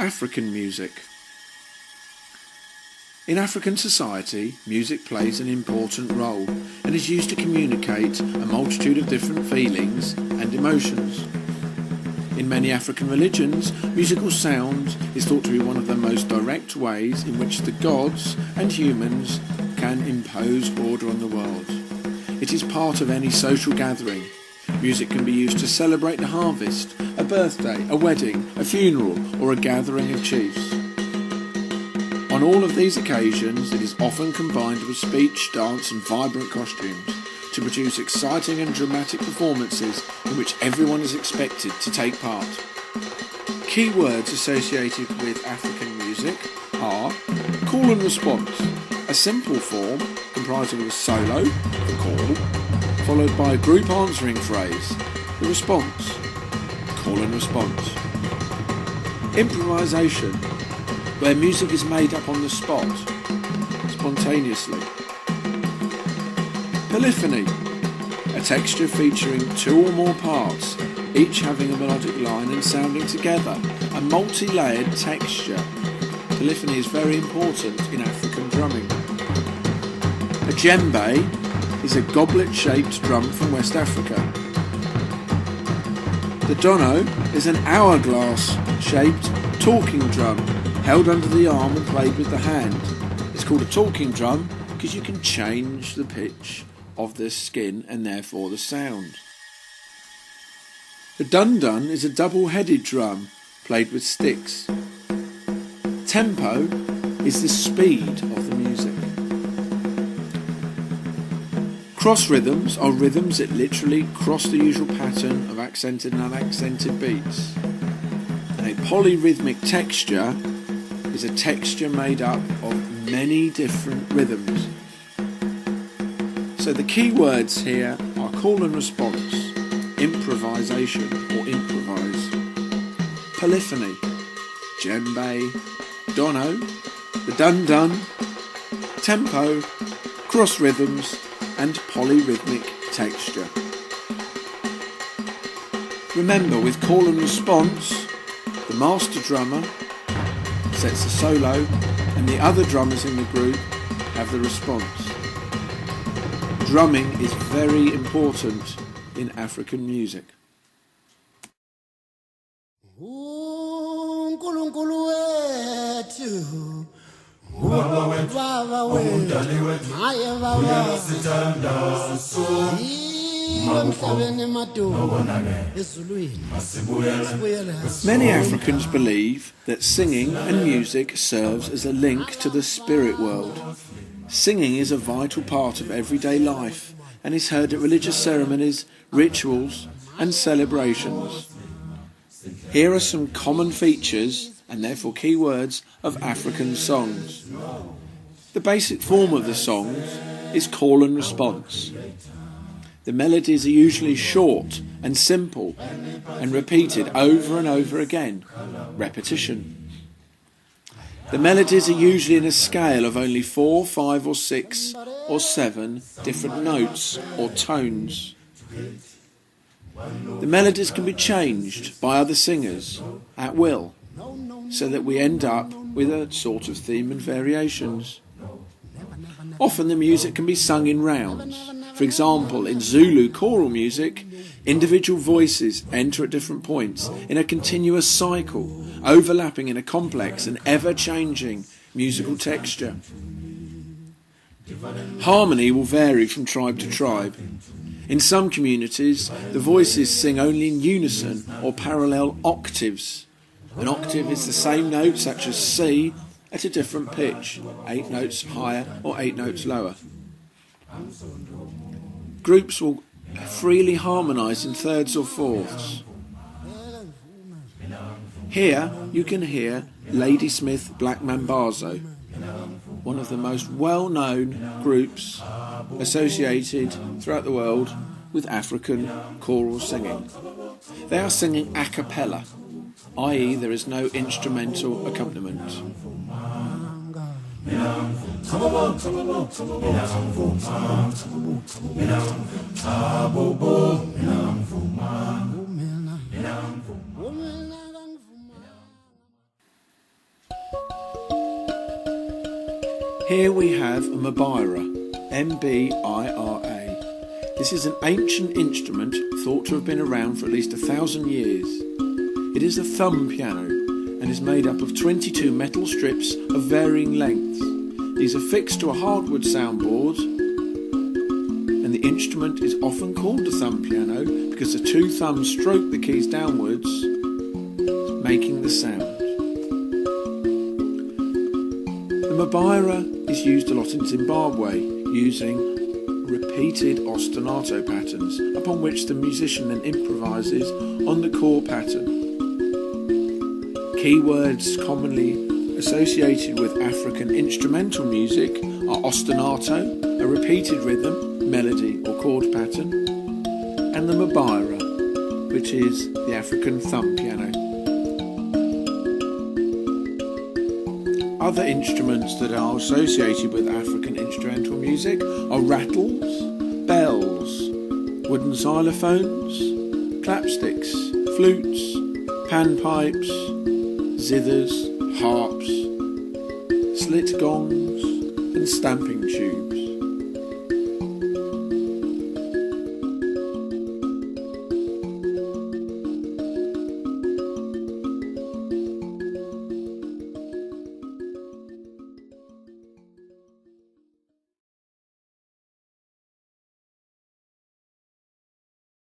African music. In African society, music plays an important role and is used to communicate a multitude of different feelings and emotions. In many African religions, musical sound is thought to be one of the most direct ways in which the gods and humans can impose order on the world. It is part of any social gathering. Music can be used to celebrate the harvest, a birthday, a wedding, a funeral, or a gathering of chiefs. On all of these occasions, it is often combined with speech, dance and vibrant costumes to produce exciting and dramatic performances in which everyone is expected to take part. Key words associated with African music are call and response, a simple form comprising of a solo, the call, followed by a group answering phrase, the response, call and response. Improvisation, where music is made up on the spot, spontaneously. Polyphony, a texture featuring two or more parts, each having a melodic line and sounding together, a multi-layered texture. Polyphony is very important in African drumming. A djembe is a goblet-shaped drum from West Africa. The dono is an hourglass-shaped talking drum held under the arm and played with the hand. It's called a talking drum because you can change the pitch of the skin and therefore the sound. The dundun is a double-headed drum played with sticks. Tempo is the speed of the music. Cross rhythms are rhythms that literally cross the usual pattern of accented and unaccented beats. And a polyrhythmic texture is a texture made up of many different rhythms. So the key words here are call and response, improvisation or improvise, polyphony, djembe, dono, the dundun, tempo, cross rhythms and polyrhythmic texture. Remember, with call and response, the master drummer sets the solo and the other drummers in the group have the response. Drumming is very important in African music. Many Africans believe that singing and music serves as a link to the spirit world. Singing is a vital part of everyday life and is heard at religious ceremonies, rituals and celebrations. Here are some common features and therefore key words of African songs. The basic form of the songs is call and response. The melodies are usually short and simple and repeated over and over again, repetition. The melodies are usually in a scale of only 4, 5 or 6 or 7 different notes or tones. The melodies can be changed by other singers at will, so that we end up with a sort of theme and variations. Often the music can be sung in rounds. For example, in Zulu choral music, individual voices enter at different points in a continuous cycle, overlapping in a complex and ever-changing musical texture. Harmony will vary from tribe to tribe. In some communities, the voices sing only in unison or parallel octaves. An octave is the same note, such as C, at a different pitch, 8 notes higher or 8 notes lower. Groups will freely harmonise in thirds or fourths. Here you can hear Ladysmith Black Mambazo, one of the most well-known groups associated throughout the world with African choral singing. They are singing a cappella, i.e. there is no instrumental accompaniment. Here we have a mbira, M-B-I-R-A. This is an ancient instrument thought to have been around for at least 1,000 years. It is a thumb piano and is made up of 22 metal strips of varying lengths. These are fixed to a hardwood soundboard, and the instrument is often called a thumb piano because the two thumbs stroke the keys downwards, making the sound. The mbira is used a lot in Zimbabwe, using repeated ostinato patterns, upon which the musician then improvises on the core pattern. Keywords commonly associated with African instrumental music are ostinato, a repeated rhythm, melody or chord pattern, and the mbira, which is the African thumb piano. Other instruments that are associated with African instrumental music are rattles, bells, wooden xylophones, clapsticks, flutes, panpipes, zithers, harps, slit gongs and stamping tubes.